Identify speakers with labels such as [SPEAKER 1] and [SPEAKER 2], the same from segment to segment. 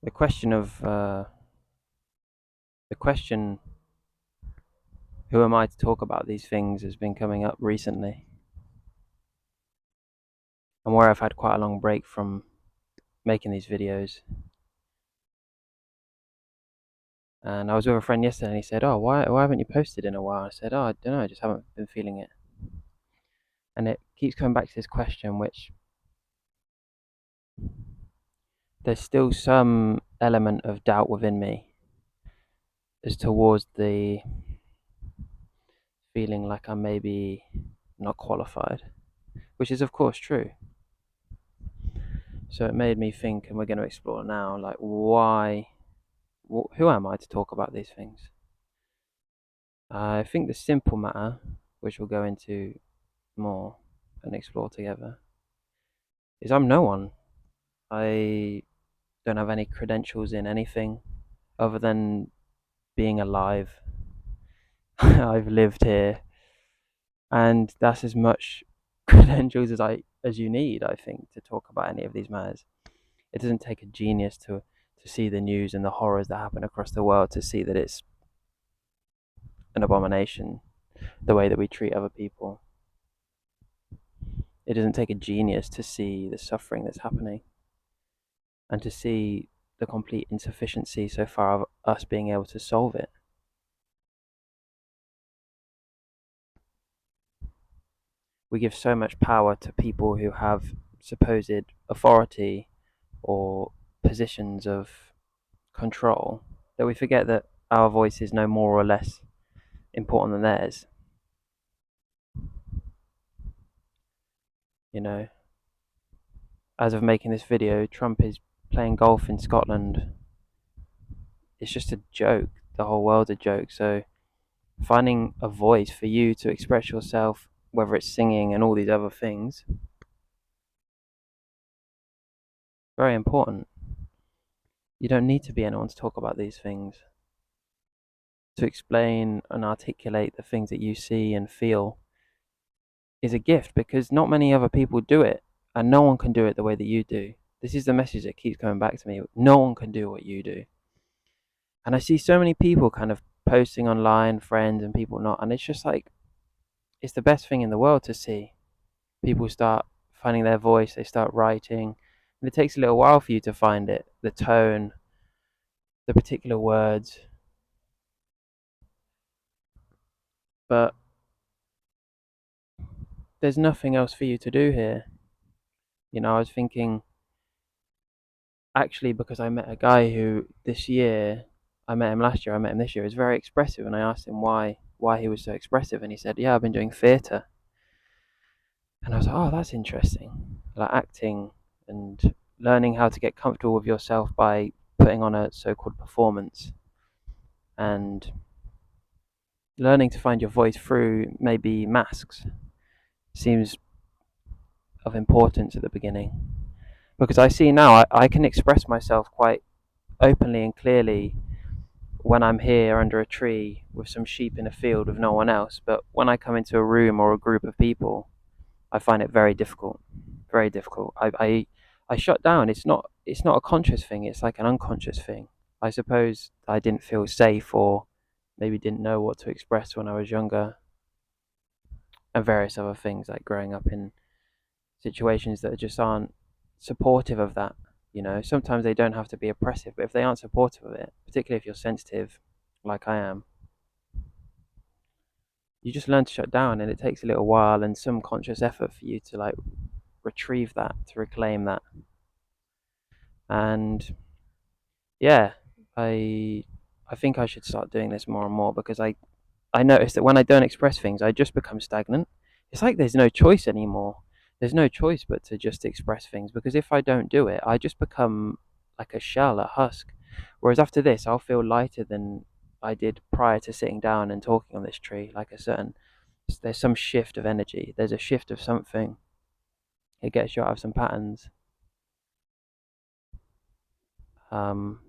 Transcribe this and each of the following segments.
[SPEAKER 1] The question of the question, who am I to talk about these things, has been coming up recently. I'm aware I've had quite a long break from making these videos, and I was with a friend yesterday, and he said, "Oh, why haven't you posted in a while?" I said, "Oh, I don't know, I just haven't been feeling it." And it keeps coming back to this question, which there's still some element of doubt within me as towards the feeling like I'm maybe not qualified, which is of course true. So it made me think, and we're going to explore now, like why, who am I to talk about these things? I think the simple matter, which we'll go into more and explore together, is I'm no one. I don't have any credentials in anything other than being alive. I've lived here, and that's as much credentials as you need, I think, to talk about any of these matters. It doesn't take a genius to see the news and the horrors that happen across the world to see that it's an abomination the way that we treat other people. It doesn't take a genius to see the suffering that's happening and to see the complete insufficiency so far of us being able to solve it. We give so much power to people who have supposed authority or positions of control that we forget that our voice is no more or less important than theirs. You know, as of making this video, Trump is playing golf in Scotland. It's just a joke. The whole world's a joke. So finding a voice for you to express yourself, whether it's singing and all these other things, very important. You don't need to be anyone to talk about these things. To explain and articulate the things that you see and feel is a gift because not many other people do it, and no one can do it the way that you do. This is the message that keeps coming back to me. No one can do what you do. And I see so many people kind of posting online, friends and people not, and it's just like, it's the best thing in the world to see. People start finding their voice, they start writing, and it takes a little while for you to find it, the tone, the particular words. But there's nothing else for you to do here. I was thinking, actually, because I met a guy who this year, I met him last year, I met him this year, he was very expressive, and I asked him why he was so expressive, and he said, "Yeah, I've been doing theatre." And I was like, "Oh, that's interesting." Like acting and learning how to get comfortable with yourself by putting on a so-called performance and learning to find your voice through maybe masks seems of importance at the beginning. Because I see now I can express myself quite openly and clearly when I'm here under a tree with some sheep in a field with no one else. But when I come into a room or a group of people, I find it very difficult. Very difficult. I shut down. It's not a conscious thing, it's like an unconscious thing. I suppose I didn't feel safe or maybe didn't know what to express when I was younger, and various other things like growing up in situations that just aren't supportive of that. Sometimes they don't have to be oppressive, but if they aren't supportive of it, particularly if you're sensitive, like I am, you just learn to shut down, and it takes a little while and some conscious effort for you to like retrieve that, to reclaim that. And yeah, I I think I should start doing this more and more because I notice that when I don't express things, I just become stagnant. It's like there's no choice anymore. There's no choice but to just express things because if I don't do it, I just become like a shell, a husk. Whereas after this, I'll feel lighter than I did prior to sitting down and talking on this tree. There's some shift of energy. There's a shift of something. It gets you out of some patterns. Um,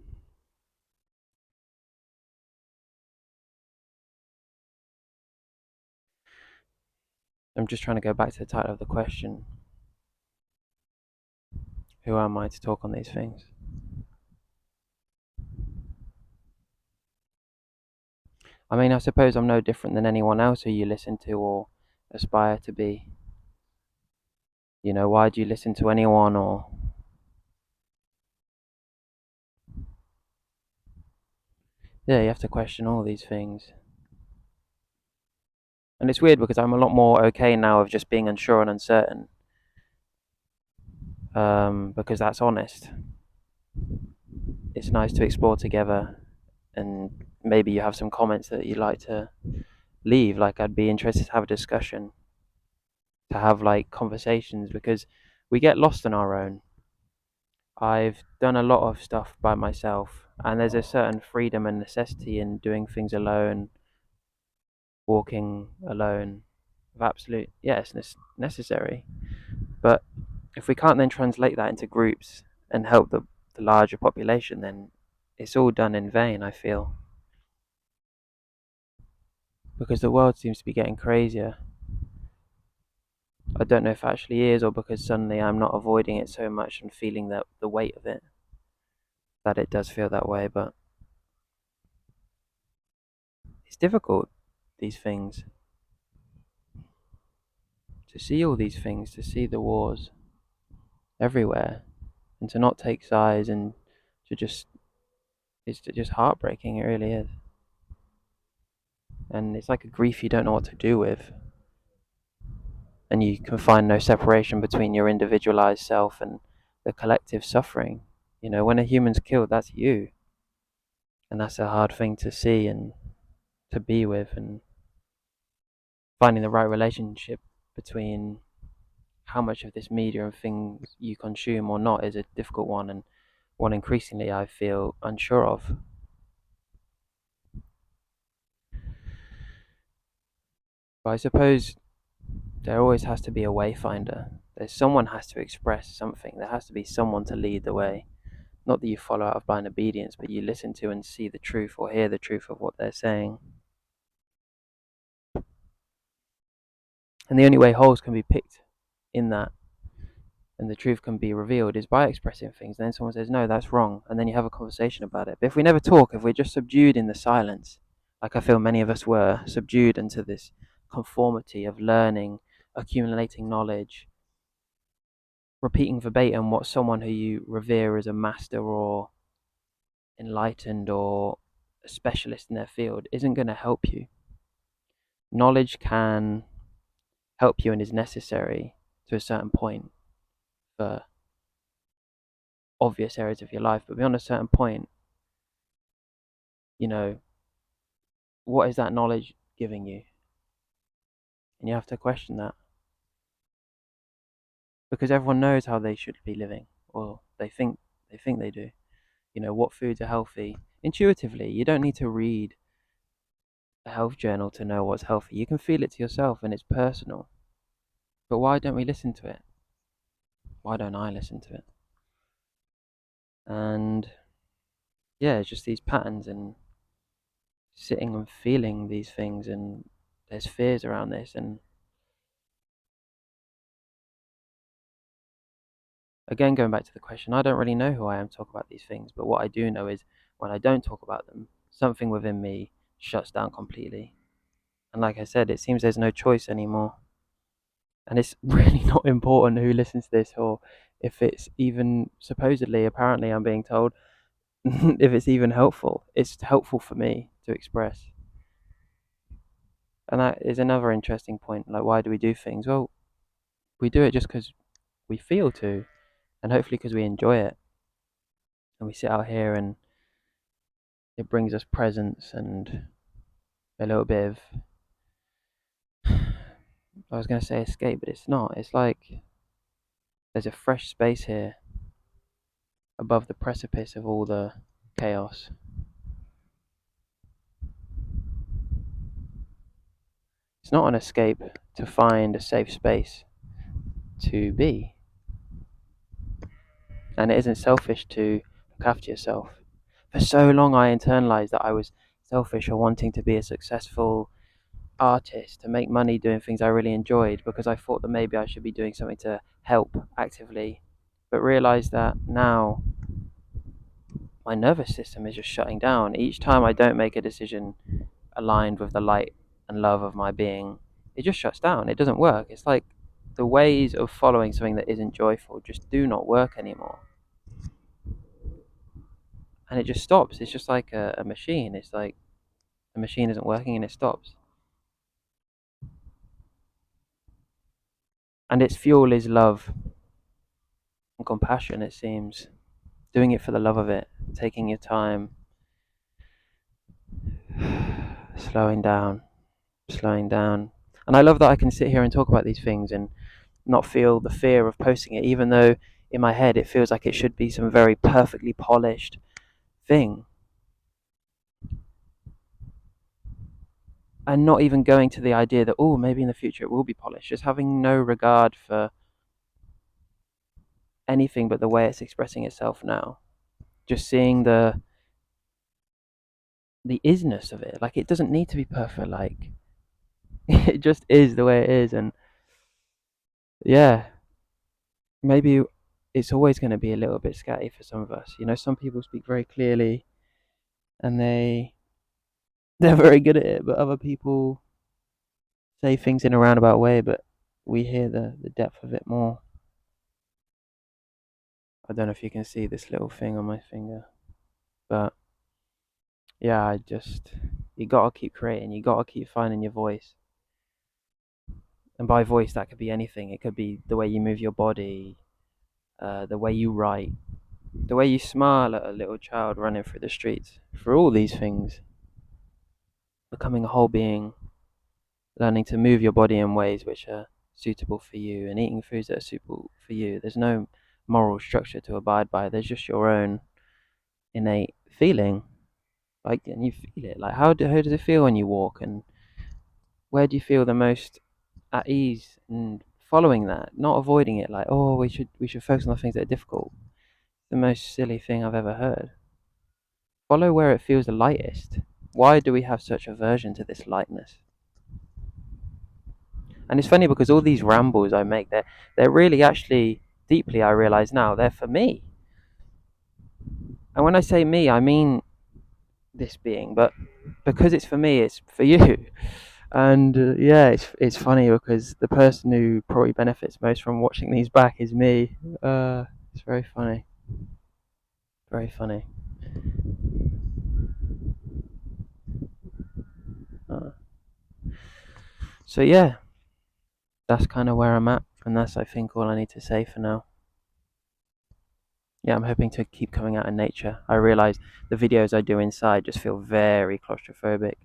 [SPEAKER 1] I'm just trying to go back to the title of the question. Who am I to talk on these things? I mean, I suppose I'm no different than anyone else who you listen to or aspire to be. Why do you listen to anyone? Or yeah, you have to question all these things. And it's weird because I'm a lot more okay now of just being unsure and uncertain, because that's honest. It's nice to explore together, and maybe you have some comments that you'd like to leave. Like, I'd be interested to have a discussion, to have like conversations, because we get lost on our own. I've done a lot of stuff by myself, and there's a certain freedom and necessity in doing things alone, walking alone. Of absolute, yes, necessary. But if we can't then translate that into groups and help the larger population, then it's all done in vain, I feel. Because the world seems to be getting crazier. I don't know if it actually is, or because suddenly I'm not avoiding it so much and feeling that the weight of it, that it does feel that way. But it's difficult, these things, to see all these things, to see the wars everywhere, and to not take sides, and to just, it's just heartbreaking. It really is. And it's like a grief you don't know what to do with, and you can find no separation between your individualized self and the collective suffering. When a human's killed, that's you, and that's a hard thing to see and to be with, and finding the right relationship between how much of this media and things you consume or not is a difficult one, and one increasingly I feel unsure of. But I suppose there always has to be a wayfinder. There's someone has to express something. There has to be someone to lead the way. Not that you follow out of blind obedience, but you listen to and see the truth or hear the truth of what they're saying. And the only way holes can be picked in that, and the truth can be revealed, is by expressing things. Then someone says, no, that's wrong. And then you have a conversation about it. But if we never talk, if we're just subdued in the silence, like I feel many of us were, subdued into this conformity of learning, accumulating knowledge, repeating verbatim what someone who you revere as a master or enlightened or a specialist in their field isn't going to help you. Knowledge can help you and is necessary to a certain point for obvious areas of your life, but beyond a certain point, you know, what is that knowledge giving you? And you have to question that, because everyone knows how they should be living, or they think they do. What foods are healthy intuitively. You don't need to read a health journal to know what's healthy. You can feel it to yourself, and it's personal. But why don't we listen to it? Why don't I listen to it? And yeah, it's just these patterns, and sitting and feeling these things, and there's fears around this. And again, going back to the question, I don't really know who I am to talk about these things, but what I do know is when I don't talk about them, something within me shuts down completely. And like I said, it seems there's no choice anymore. And it's really not important who listens to this, or if it's even supposedly, apparently, I'm being told, if it's even helpful. It's helpful for me to express. And that is another interesting point. Like, why do we do things? Well, we do it just because we feel to, and hopefully because we enjoy it. And we sit out here, and it brings us presence and a little bit of, I was going to say escape, but it's not. It's like there's a fresh space here above the precipice of all the chaos. It's not an escape to find a safe space to be. And it isn't selfish to look after yourself. For so long, I internalized that I was selfish or wanting to be a successful artist, to make money doing things I really enjoyed, because I thought that maybe I should be doing something to help actively. But realized that now my nervous system is just shutting down. Each time I don't make a decision aligned with the light and love of my being, it just shuts down. It doesn't work. It's like the ways of following something that isn't joyful just do not work anymore. And it just stops. It's just like a machine. It's like the machine isn't working and it stops. And its fuel is love and compassion, it seems. Doing it for the love of it, taking your time, slowing down, slowing down. And I love that I can sit here and talk about these things and not feel the fear of posting it, even though in my head it feels like it should be some very perfectly polished thing. And not even going to the idea that, oh, maybe in the future it will be polished. Just having no regard for anything but the way it's expressing itself now. Just seeing the isness of it. Like, it doesn't need to be perfect. Like, it just is the way it is. And yeah, maybe it's always going to be a little bit scatty for some of us. You know, some people speak very clearly and they're very good at it, but other people say things in a roundabout way, but we hear the depth of it more. I don't know if you can see this little thing on my finger, but yeah, you gotta keep creating, you gotta keep finding your voice. And by voice, that could be anything. It could be the way you move your body, the way you write, the way you smile at a little child running through the streets. For all these things, becoming a whole being, learning to move your body in ways which are suitable for you, and eating foods that are suitable for you. There's no moral structure to abide by. There's just your own innate feeling. Like, and you feel it. Like, how does it feel when you walk, and where do you feel the most at ease? And following that, not avoiding it. Like, oh, we should focus on the things that are difficult. The most silly thing I've ever heard. Follow where it feels the lightest. Why do we have such aversion to this lightness? And it's funny because all these rambles I make, they're really actually deeply, I realize now, they're for me. And when I say me, I mean this being, but because it's for me, it's for you. And yeah, it's funny because the person who probably benefits most from watching these back is me. It's very funny, very funny. Uh, so yeah, that's kind of where I'm at, and that's I think all I need to say for now. Yeah, I'm hoping to keep coming out in nature. I realize the videos I do inside just feel very claustrophobic.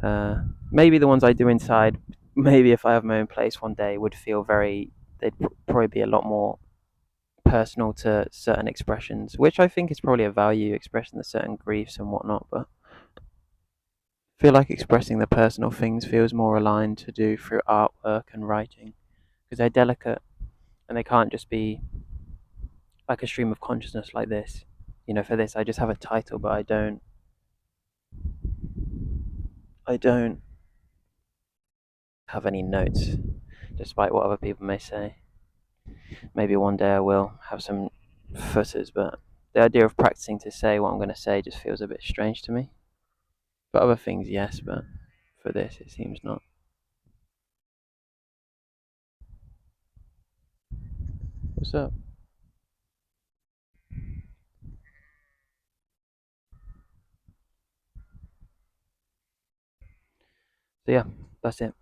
[SPEAKER 1] Uh, Maybe the ones I do inside, maybe if I have my own place one day, would feel very. They'd probably be a lot more personal to certain expressions, which I think is probably a value expressing the certain griefs and whatnot. But I feel like expressing the personal things feels more aligned to do through artwork and writing because they're delicate and they can't just be like a stream of consciousness like this. You know, for this, I just have a title, but I don't have any notes, despite what other people may say. Maybe one day I will have some footers, but the idea of practicing to say what I'm going to say just feels a bit strange to me. For other things, yes, but for this, it seems not. What's up? So, yeah, that's it.